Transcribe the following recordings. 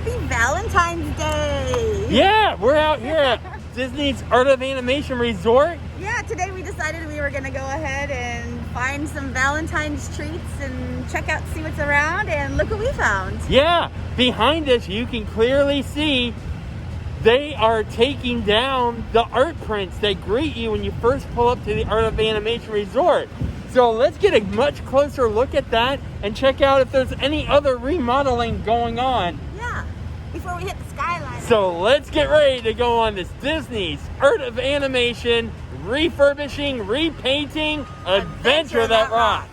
Happy Valentine's Day! Yeah, we're out here at Disney's Art of Animation Resort. Yeah, today we decided we were gonna go ahead and find some Valentine's treats and check out, see what's around, and look what we found. Yeah, behind us you can clearly see they are taking down the art prints that greet you when you first pull up to the Art of Animation Resort. So let's get a much closer look at that and check out if there's any other remodeling going on. Yeah, before we hit the skyline. So let's get ready to go on this Disney's Art of Animation refurbishing, repainting adventure that rocks.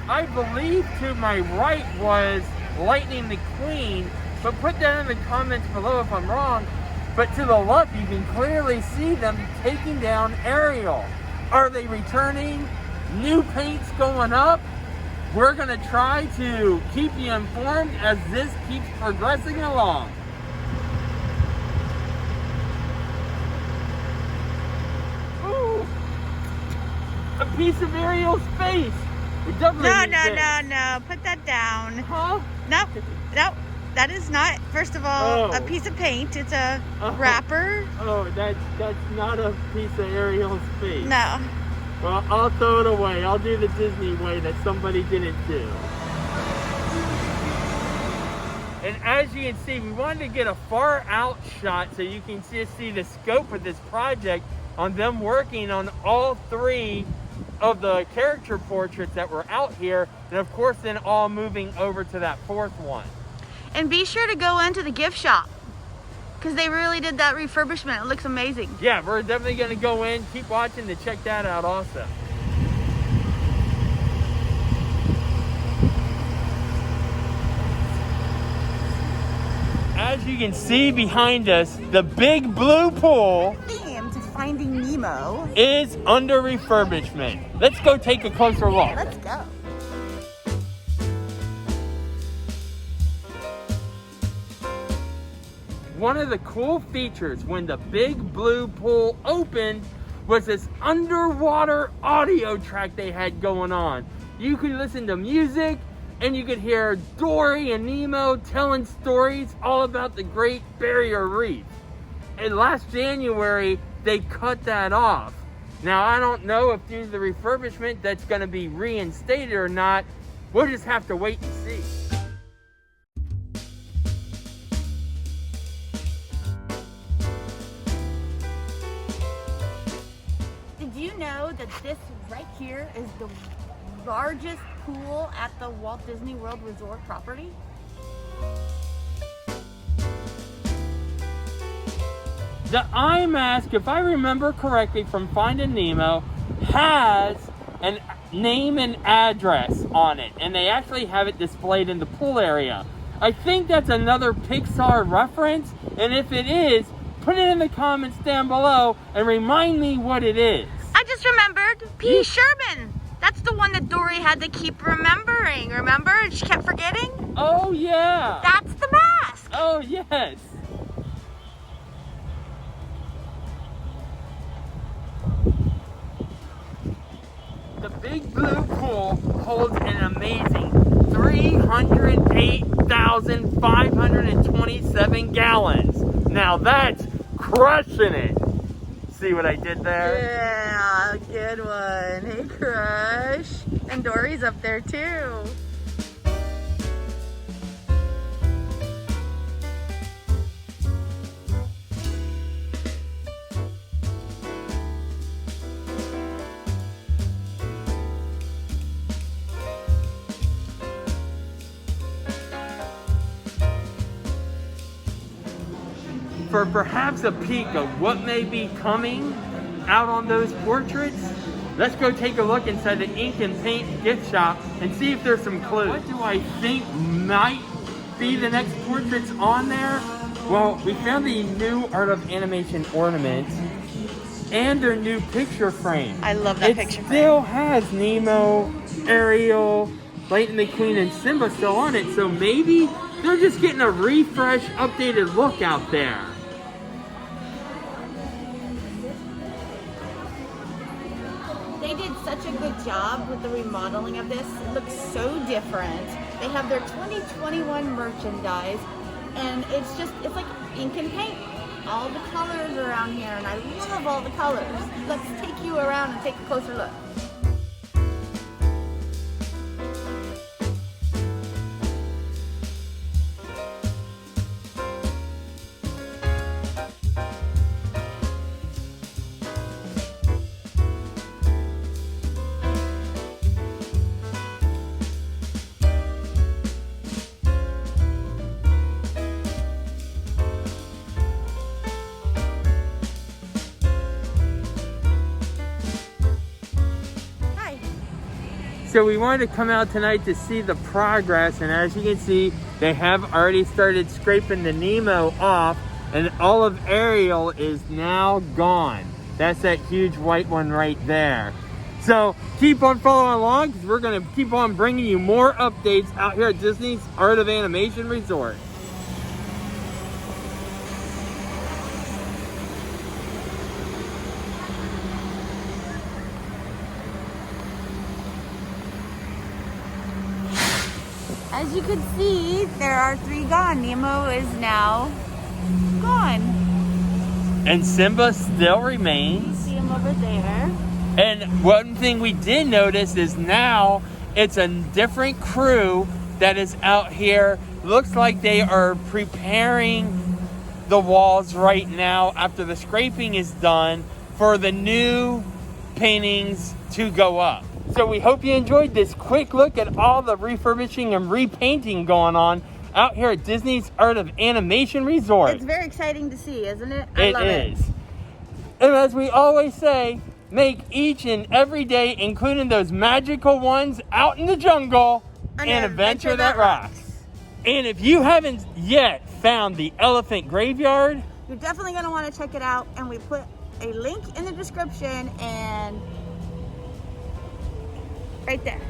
I believe to my right was Lightning McQueen, but put that in the comments below if I'm wrong. But to the left, you can clearly see them taking down Ariel. Are they returning? New paints going up? We're gonna try to keep you informed as this keeps progressing along. Ooh, a piece of Ariel's face. It doesn't No. Put that down. Huh? Nope. That is not, first of all, a piece of paint. It's a wrapper. Oh, that's not a piece of Ariel's face. No. Well, I'll throw it away. I'll do the Disney way that somebody didn't do. And as you can see, we wanted to get a far out shot so you can just see the scope of this project on them working on all three of the character portraits that were out here, and of course then all moving over to that fourth one. And be sure to go into the gift shop because they really did that refurbishment. It looks amazing. Yeah, we're definitely going to go in, keep watching to check that out also. As you can see behind us, the big blue pool Themed Finding Nemo is under refurbishment. Let's go take a closer look. Let's go. One of the cool features when the big blue pool opened was this underwater audio track they had going on. You could listen to music and you could hear Dory and Nemo telling stories all about the Great Barrier Reef. And last January, they cut that off. Now, I don't know if due to the refurbishment that's going to be reinstated or not. We'll just have to wait and see. Did you know that this right here is the largest pool at the Walt Disney World Resort property? The eye mask, if I remember correctly from Finding Nemo, has a name and address on it, and they actually have it displayed in the pool area. I think that's another Pixar reference, and if it is, put it in the comments down below and remind me what it is. I just remembered P. Sherman. That's the one that Dory had to keep remembering. Remember? And she kept forgetting? Oh, yeah. That's the mask. Oh, yes. The big blue pool holds an amazing 308,527 gallons. Now that's crushing it. See what I did there? Yeah, good one. Hey, Crush. And Dory's up there too. For perhaps a peek of what may be coming out on those portraits, let's go take a look inside the ink and paint gift shop and see if there's some clues. What do I think might be the next portraits on there? Well, we found the new Art of Animation ornaments and their new picture frame. I love that picture frame. It still has Nemo, Ariel, Lightning McQueen, and Simba still on it, so maybe They're just getting a refresh, updated look out there. They did such a good job with the remodeling of this. It looks so different. They have their 2021 merchandise, and it's like ink and paint. All the colors around here, and I love all the colors. Let's take you around and take a closer look. So we wanted to come out tonight to see the progress, and as you can see, they have already started scraping the Nemo off, and all of Ariel is now gone. That's that huge white one right there. So keep on following along, because we're going to keep on bringing you more updates out here at Disney's Art of Animation Resort. As you can see, there are 3 gone. Nemo is now gone. And Simba still remains. You see him over there. And one thing we did notice is now it's a different crew that is out here. Looks like they are preparing the walls right now after the scraping is done for the new paintings to go up. So we hope you enjoyed this quick look at all the refurbishing and repainting going on out here at Disney's Art of Animation Resort. It's very exciting to see, isn't it? It is. And as we always say, make each and every day, including those magical ones out in the jungle, an adventure that rocks. And if you haven't yet found the elephant graveyard, you're definitely going to want to check it out. And we put a link in the description and right there.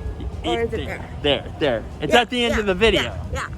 Or is it there? There. It's at the end of the video. Yeah.